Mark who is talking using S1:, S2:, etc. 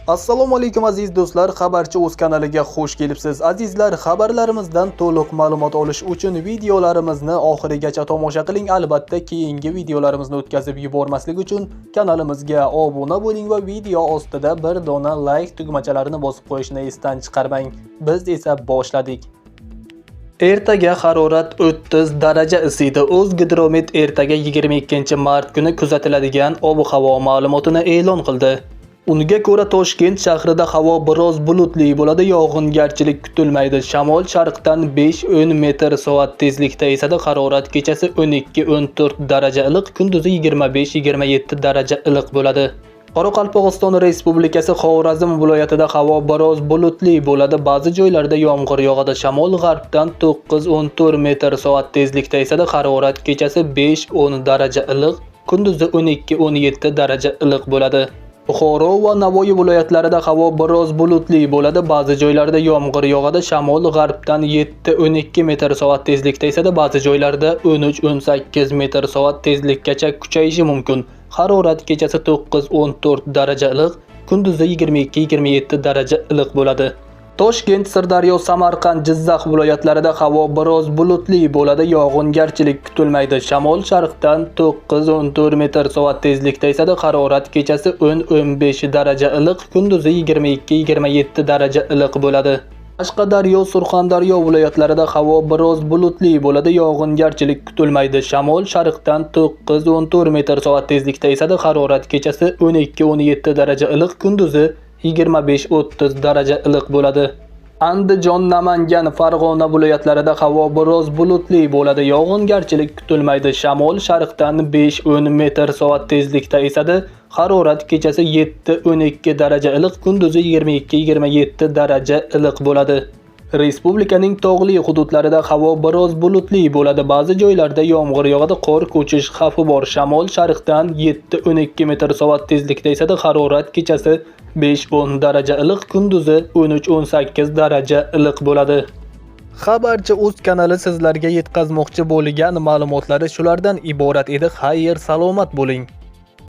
S1: Assalomu alaykum aziz do'stlar, xabarchi o'z kanaliga xush kelibsiz. Azizlar, xabarlarimizdan to'liq ma'lumot olish uchun videolarimizni oxirigacha tomosha qiling. Albatta, keyingi videolarimizni o'tkazib yubormaslik uchun kanalimizga obuna bo'ling va video ostida bir dona like tugmachalarini bosib qo'yishni esdan chiqarmang. Biz esa boshladik. Ertaga harorat 30 daraja isiydi. O'zgidromet ertaga 22-mart kuni kuzatiladigan ob-havo ma'lumotini e'lon qildi. Unga ko'ra Toshkent shahrida havo biroz bulutli bo'ladi, yog'ingarchilik kutilmaydi. Shamol sharqdan 5-10 metr/soat tezlikda esadi. Harorat kechasi 12-14 daraja iliq, kunduzi 25-27 daraja iliq bo'ladi. Qoraqalpog'iston Respublikasi Xorazm viloyatida havo biroz bulutli bo'ladi. Ba'zi joylarda yomg'ir yog'adi. Shamol g'arbdan 9-14 metr/soat tezlikda esadi. Harorat kechasi 5-10 daraja iliq, kunduzi 12-17 daraja iliq bo'ladi. Buxoro va Navoiy viloyatlarida havo biroz bulutli bo'ladi. Ba'zi joylarda yomg'ir yog'adi. Shamol g'arbdan 7-12 metr/soat tezlikda esadi. Ba'zi joylarda 13-18 metr/soat tezlikkacha kuchayishi mumkin. Harorat kechasi 9-14 daraja iliq, kunduzi 22-27 daraja iliq bo'ladi. Toshkent, Sirdaryo, Samarqand, Jizzax viloyatlarida havo biroz bulutli bo'ladi, yog'ingarchilik kutilmaydi. Shamol sharqdan 9-14 metr/soat tezlikda esadi. Harorat kechasi 10-15 daraja iliq, kunduzi 22-27 daraja iliq bo'ladi. Qashqadaryo, Surxondaryo viloyatlarida havo biroz bulutli bo'ladi, yog'ingarchilik kutilmaydi. Shamol sharqdan 9-14 metr/soat tezlikda esadi. Harorat kechasi 12-17 daraja iliq, kunduzi 25-30 daraja iliq bo'ladi. Andijon, Namangan, Farg'ona viloyatlarida havo biroz bulutli bo'ladi, yog'ingarchilik kutilmaydi. Shamol sharqdan 5-10 metr/soat tezlikda esadi. Harorat kechasi 7-12 daraja iliq, kunduzi 22-27 daraja iliq bo'ladi. Respublikaning tog'li hududlarida havo biroz bulutli bo'ladi. Ba'zi joylarda yomg'ir yog'adi, qor ko'chish xavfi bor. Shamol sharqdan 7-12 metr/soat tezlikda esadi. Harorat kechasi 5-10 daraja iliq, kunduzi 13-18 daraja iliq bo'ladi. Xabarchi o'z kanali sizlarga yetkazmoqchi bo'lgan ma'lumotlari shulardan iborat edi. Xayr, salomat bo'ling.